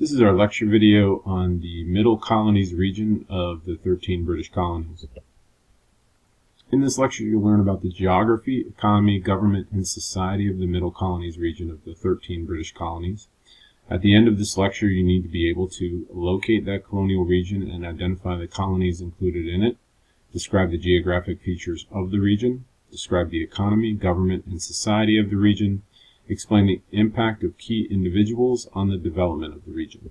This is our lecture video on the Middle Colonies region of the 13 British colonies. In this lecture, you'll learn about the geography, economy, government, and society of the Middle Colonies region of the 13 British colonies. At the end of this lecture, you need to be able to locate that colonial region and identify the colonies included in it, describe the geographic features of the region, describe the economy, government, and society of the region, explain the impact of key individuals on the development of the region.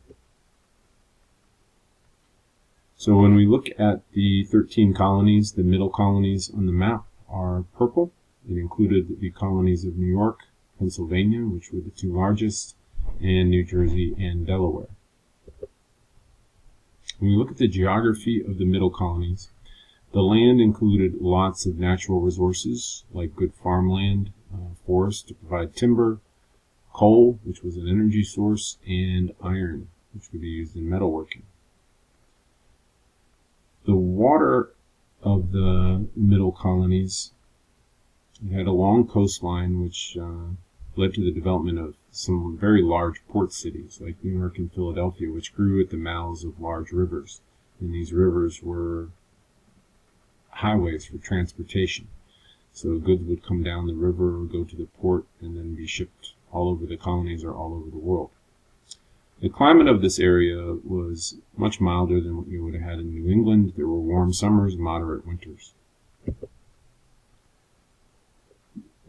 So when we look at the 13 colonies, the middle colonies on the map are purple. It included the colonies of New York, Pennsylvania, which were the two largest, and New Jersey and Delaware. When we look at the geography of the middle colonies, the land included lots of natural resources like good farmland, forests to provide timber, coal, which was an energy source, and iron, which could be used in metalworking. The water of the middle colonies had a long coastline, which led to the development of some very large port cities like New York and Philadelphia, which grew at the mouths of large rivers. And these rivers were highways for transportation. So goods would come down the river or go to the port and then be shipped all over the colonies or all over the world. The climate of this area was much milder than what you would have had in New England. There were warm summers, moderate winters. The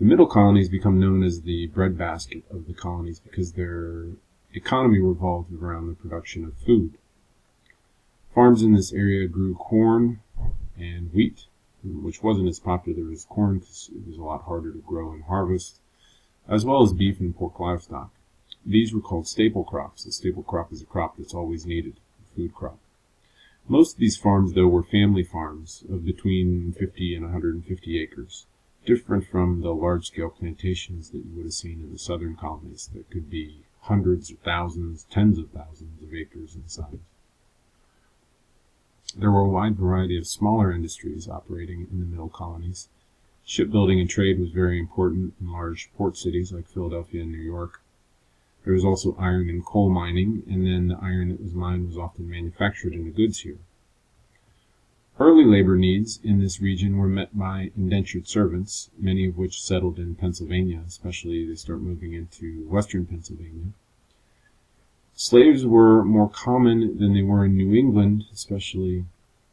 middle colonies become known as the breadbasket of the colonies because their economy revolved around the production of food. Farms in this area grew corn and wheat, which wasn't as popular as corn because it was a lot harder to grow and harvest, as well as beef and pork livestock. These were called staple crops. A staple crop is a crop that's always needed, a food crop. Most of these farms, though, were family farms of between 50 and 150 acres, different from the large-scale plantations that you would have seen in the southern colonies that could be hundreds of thousands, tens of thousands of acres in size. There were a wide variety of smaller industries operating in the middle colonies. Shipbuilding and trade was very important in large port cities like Philadelphia and New York. There was also iron and coal mining, and then the iron that was mined was often manufactured into goods here. Early labor needs in this region were met by indentured servants, many of which settled in Pennsylvania, especially they start moving into western Pennsylvania. Slaves were more common than they were in New England, especially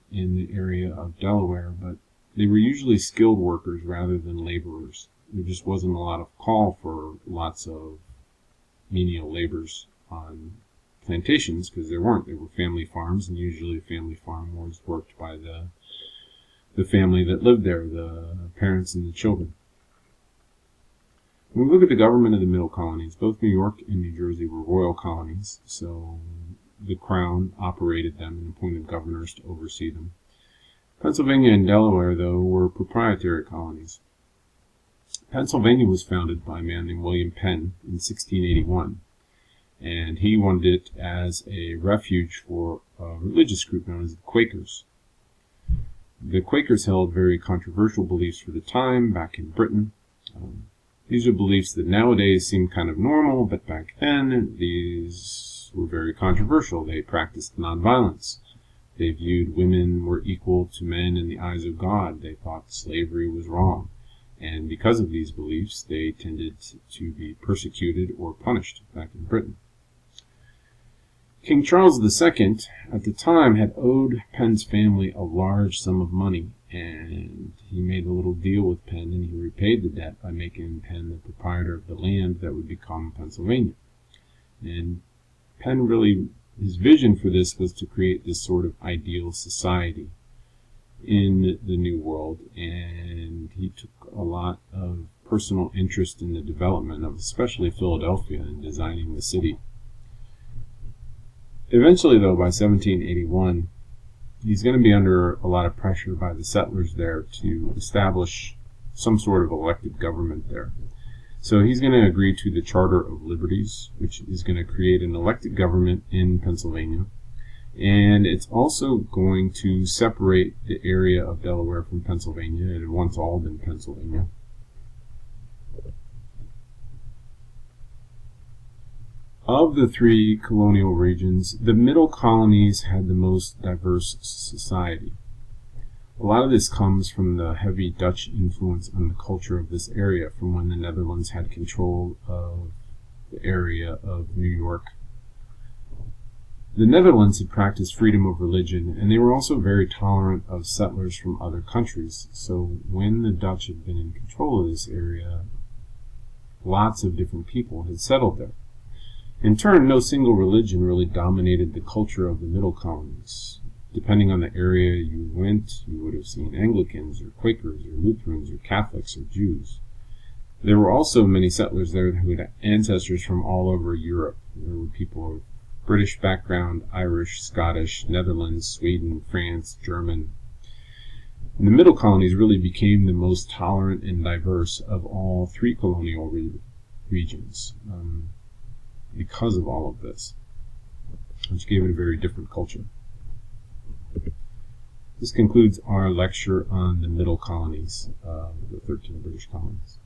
in the area of Delaware, but they were usually skilled workers rather than laborers. There just wasn't a lot of call for lots of menial labors on plantations because there weren't. They were family farms, and usually a family farm was worked by the family that lived there, the parents and the children. When we look at the government of the middle colonies, both New York and New Jersey were royal colonies, so the crown operated them and appointed governors to oversee them. Pennsylvania and Delaware, though, were proprietary colonies. Pennsylvania was founded by a man named William Penn in 1681, and he wanted it as a refuge for a religious group known as the Quakers. The Quakers held very controversial beliefs for the time back in Britain. These are beliefs that nowadays seem kind of normal, but back then these were very controversial. They practiced nonviolence. They viewed women were equal to men in the eyes of God. They thought slavery was wrong. And because of these beliefs, they tended to be persecuted or punished back in Britain. King Charles II, at the time, had owed Penn's family a large sum of money, and he made a little deal with Penn, and he repaid the debt by making Penn the proprietor of the land that would become Pennsylvania. And Penn really, his vision for this was to create this sort of ideal society in the New World, and he took a lot of personal interest in the development of especially Philadelphia and designing the city. Eventually, though, by 1781, he's going to be under a lot of pressure by the settlers there to establish some sort of elected government there. So he's going to agree to the Charter of Liberties, which is going to create an elected government in Pennsylvania. And it's also going to separate the area of Delaware from Pennsylvania. It had once all been Pennsylvania. Of the three colonial regions, the Middle Colonies had the most diverse society. A lot of this comes from the heavy Dutch influence on the culture of this area from when the Netherlands had control of the area of New York. The Netherlands had practiced freedom of religion, and they were also very tolerant of settlers from other countries. So when the Dutch had been in control of this area, lots of different people had settled there. In turn, no single religion really dominated the culture of the Middle Colonies. Depending on the area you went, you would have seen Anglicans, or Quakers, or Lutherans, or Catholics, or Jews. There were also many settlers there who had ancestors from all over Europe. There were people of British background, Irish, Scottish, Netherlands, Sweden, France, German. And the Middle Colonies really became the most tolerant and diverse of all three colonial regions because of all of this, which gave it a very different culture. This concludes our lecture on the Middle Colonies, the 13 British colonies.